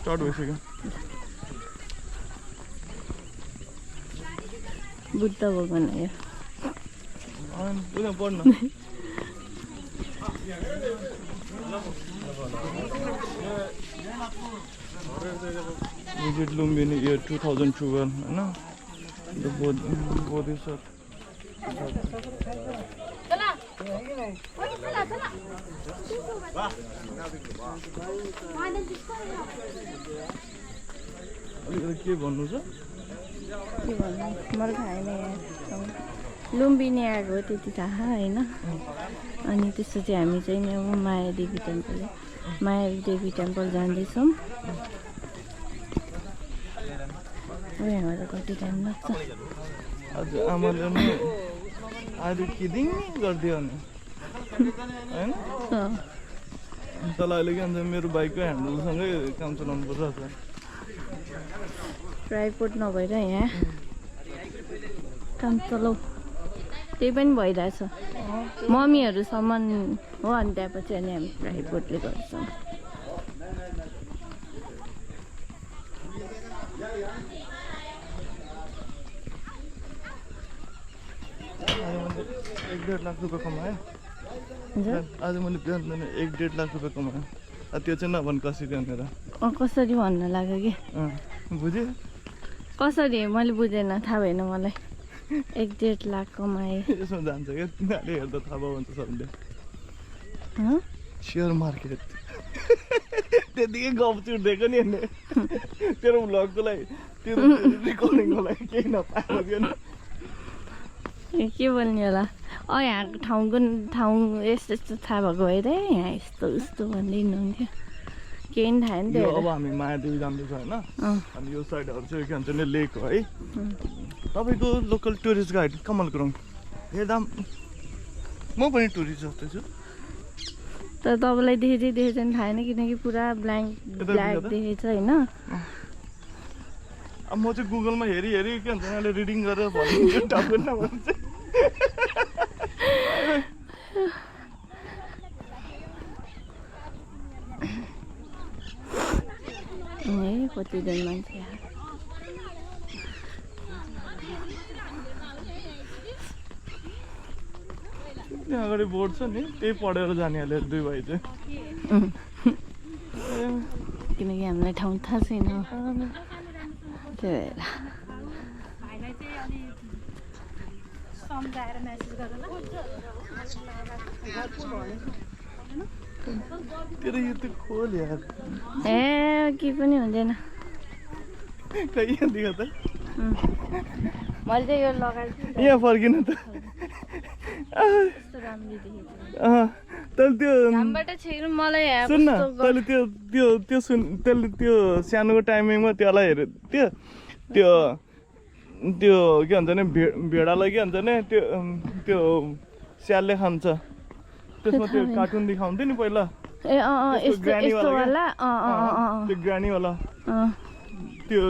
Start भइसक्यो बुद्ध भगवान हो यो बुझ्न पढ्न Visit Lumbini year 2012 हैन the Bodhisattva के भन्नु छ के भन्नु मलाई थाहा छैन लुम्बिनी आएको हो त्यति थाहा हैन अनि त्यसपछि हामी चाहिँ यहाँ मायादेवी टेम्पल जाँदैछौँ यहाँबाट कति टाइम लाग्छ आज आमाले नि आज किदिङ गरिदियो नि हैन तल अहिले के भन्छ मेरो बाइकको ह्यान्डलसँगै काम चलाउनु पर्छ ट्राइपोड नभएर यहाँ काम चलाउ त्यही पनि भइरहेछ मम्मीहरूसम्म हो अनि त्यहाँपछि अनि हामी ट्राइपोडले गर्छौँ एक 1.5 लाख रुपियाँ कमाएँ आज मैले बिहान 1.5 लाख रुपियाँ कमाएँ त्यो चाहिँ नभन् कसरी भनेर कसरी भन्न लाग्यो कि बुझ्यो कसरी मैले बुझेन थाहा भएन मलाई 1.5 लाख कमाएँ यसमा जान्छ क्या तिनीहरूले हेर्दा थाहा भयो भन्छ सबले सेयर मार्केट त्यतिकै गफ चुट्दिएको नि हेर्ने तेरो भ्लगको लागि तेरो रेकर्डिङको लागि केही नपाएको थियो नि के बोल्ने होला यहाँको ठाउँ यस्तो यस्तो थाहा भएको भए त यहाँ यस्तो उस्तो भन्दै हिँड्नुहुन्थ्यो केही पनि थाहा नि त्यो अब हामी मायादेवी जाँदैछ होइन अनि यो साइडहरू चाहिँ के भन्छ नि लेक हो है तपाईँको लोकल टुरिस्ट गाइड कमल गुरुङ हेर्दा म पनि टुरिस्ट जस्तै छु तर तपाईँलाई देखेछ नि थाहा छैन किनकि पुरा ब्ल्याक देखेछ होइन अब म चाहिँ गुगलमा हेरी के भन्छ यहाँले रिडिङ गरेर भन्नु टापुन भन्छ कतिजना मान्छे त्यहाँ अगाडि बोर्ड छ नि त्यही पढेर जानेहरूले दुई भाइ चाहिँ किनकि हामीलाई ठाउँ थाहा छैन त्यही भएर तेरो यो त खोल यार ए के पनि हुँदैन खै यहाँ देखा त मैले चाहिँ यो लगाएको यहाँ फर्किन त तैँले त्यो मलाई सुन्न तैँले तैँले त्यो सानोको टाइमिङमा त्यसलाई हेऱ्यो त्यो के भन्छ नि भेडालाई के भन्छ नि त्यो स्यालले खान्छ त्यसमा त्यो कार्टुन देखाउँथ्यो नि पहिला त्यो ग्रानीवाला त्यो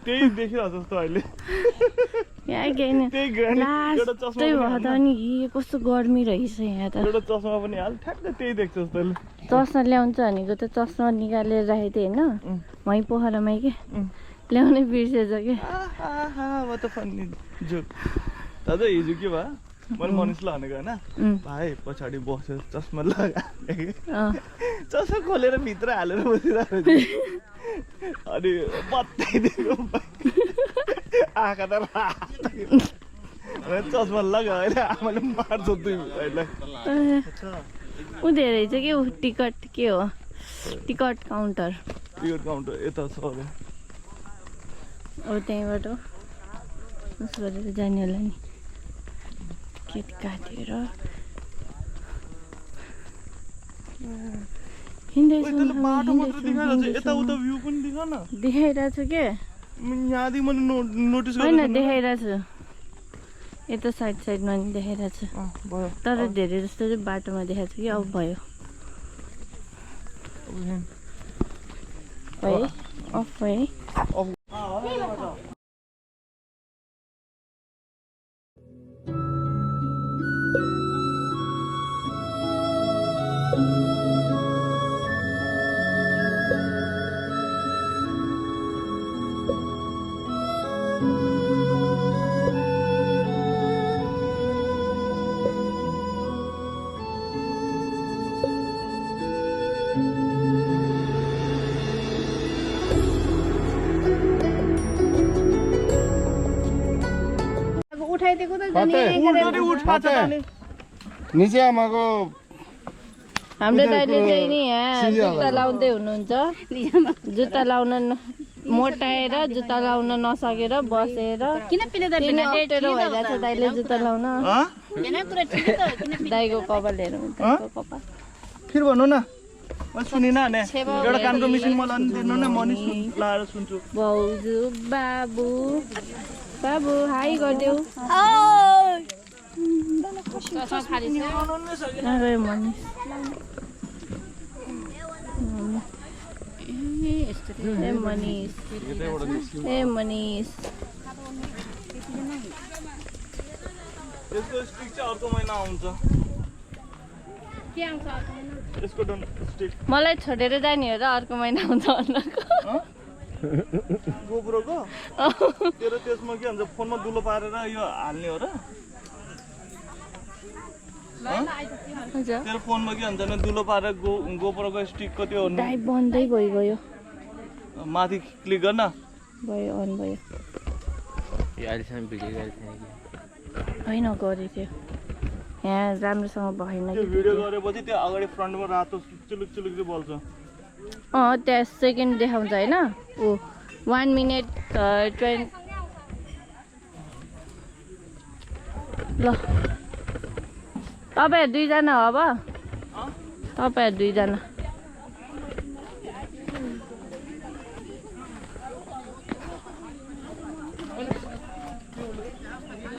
त्यही देखिरहेको जस्तो अहिले कस्तो गर्मी रहेछ यहाँ त एउटा चस्मा पनि हाल ठ्याक्कै त्यही देख्छ जस्तो चस्मा ल्याउँछ भनेको त चस्मा निकालेर राखेको थिएँ होइन वहीँ पोखरामै के ल्याउनै बिर्सेछ कि दादा हिजो के भयो मैले मनिषलाई भनेको होइन भाइ पछाडि बसेर चस्मा लगाए चस्मा खोलेर भित्र हालेर बसिरहेको अनि बत्ताइदिएको आँखा त चस्मा लगाएर आमाले मार्छ दुई भाइलाई उनीहरू चाहिँ के हो टिकट के हो टिकट काउन्टर यता छ अरे अब त्यहीँबाट उसो गरेर जाने होला नि केट काटेर देखाइरहेको छु के होइन देखाइरहेको छु यता साइडमा नि देखाइरहेको छु तर धेरै जस्तो चाहिँ बाटोमा देखाएको छु कि अब भयो अफ भयो निचे आमाको हाम्रो दाइले चाहिँ नि यहाँ जुत्ता लाउँदै हुनुहुन्छ जुत्ता लाउन मोटाएर जुत्ता लाउन नसकेर बसेर किन पिले त किन अप्ठ्यारो भइरहेछ दाइले जुत्ता लाउन हैन कुरा ठिक त किन दाइको कपाल हेरौँ दाइको कपाल फेरि भन्नु न म सुनिन भने एउटा कानको मिसिन मलाई नि दिनु न म नि लाएर सुन्छु भाउजू बाबु बाबु हाई गरिदेऊ मनिष ए मनिष यसको स्टिक चाहिँ अर्को महिना आउँछ यसको स्टिक मलाई छोडेर जाने हो र अर्को महिना आउँछ गोब्रोको तेरो त्यसमा के भन्छ फोनमा दुलो पारेर यो हाल्ने हो र तेरो फोनमा के भन्छ भने दुलो पारेर गोब्रोको स्टिकको त्यो डाइ बन्दै भइगयो माथि क्लिक गर्न भयो अन भयो यो अहिलेसम्म भिडियो गरेको थिएँ होइन गरेको थियो यहाँ राम्रोसँग भएन त्यो भिडियो गरेपछि त्यो अगाडि फ्रन्टमा रातो चुलुक चुलुक चाहिँ बल्छ त्यहाँ सेकेन्ड देखाउँछ होइन ओ 1 मिनट 20 ल तपाईहरु दुईजना हो अब तपाईहरु दुईजना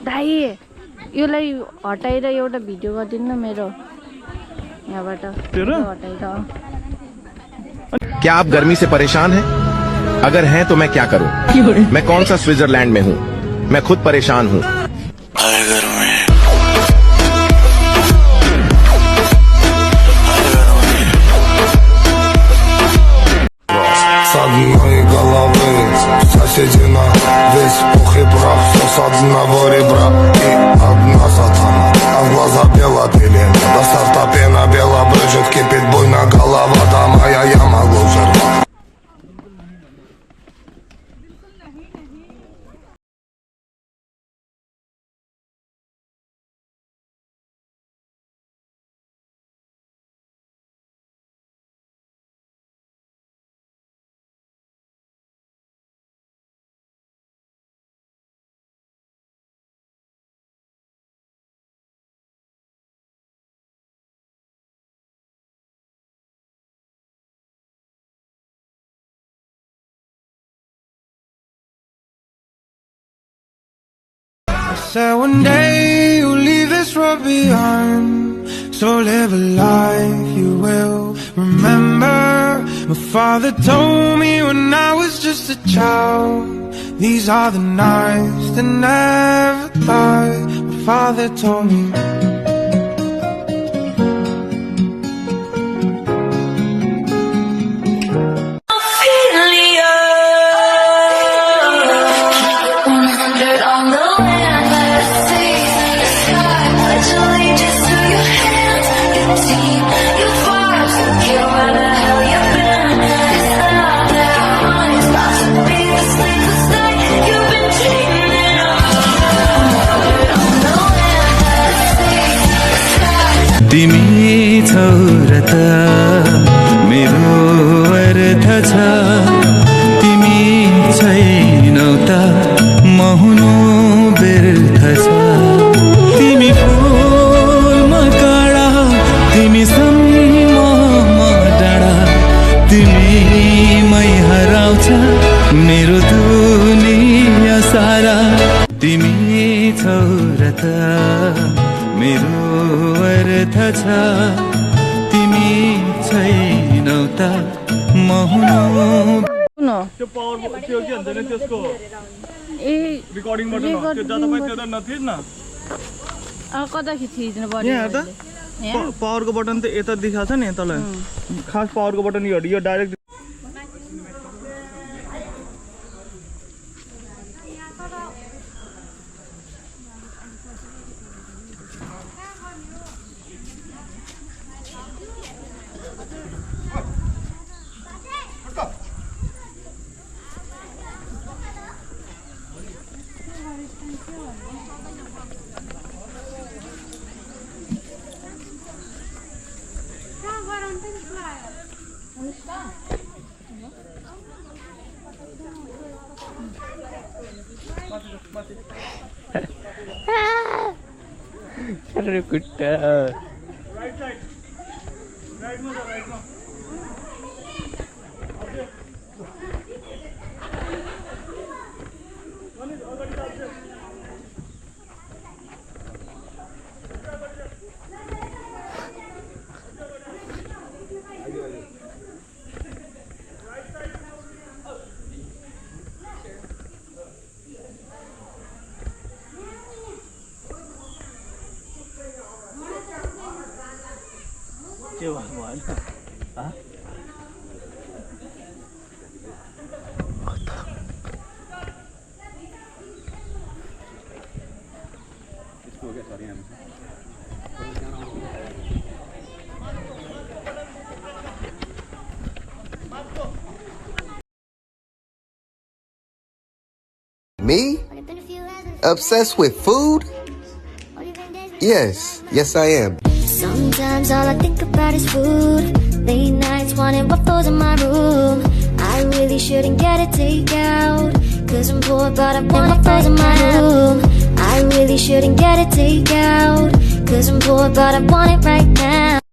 दाइ योलाई हटाएर एउटा भिडियो गरिदिनु न मेरो यहाँबाट हटाएर क्या आप गर्मी से परेशान हैं? अगर हैं तो मैं क्या करूं? मैं कौन सा स्विट्जरलैंड में हूं? मैं खुद परेशान हूं। С одной головы соседи на весь пух и прах. Все с одного ребра и одна сатана. А в глаза бела пелена. До старта пена бела брызжет, кипит буйно голова. Да моя я могу взорвать. Said one day you'll leave this world behind, so live a life you will remember. My father told me when I was just a child, these are the nights that never die. My father told me. तिमी छौ र त मेरो अर्थ छ, तिमी छैनौ त म हुनु व्यर्थ छ। तिमी फुलमा काँडा, तिमी सम्म म डाँडा, तिमीमै हराउँछ मेरो दुनिया सारा। तिमी छौ र त मेरो अर्थ छ, तिमी छैनौ त म हुनु। त्यो पावर त्यो के भन्छ नि त्यसको ए रिकर्डिङ बटन हो त्यो जता पाए त्यो नथिज न कता खिच्नु पर्यो यहाँ हेर त पावरको बटन त यता देखाछ नि तँलाई खास पावरको बटन यो डाइरेक्ट अरे कुट्टा राइट साइड राइटमा जा राइटमा के भन्नु भएन Me? Obsessed with food? Yes, yes I am. Sometimes all I think about is food. Late nights wanting waffles in my room. I really shouldn't get a takeout, 'cause I'm poor but I want waffles in my room. I really shouldn't get a takeout, 'cause I'm poor but I want it right now.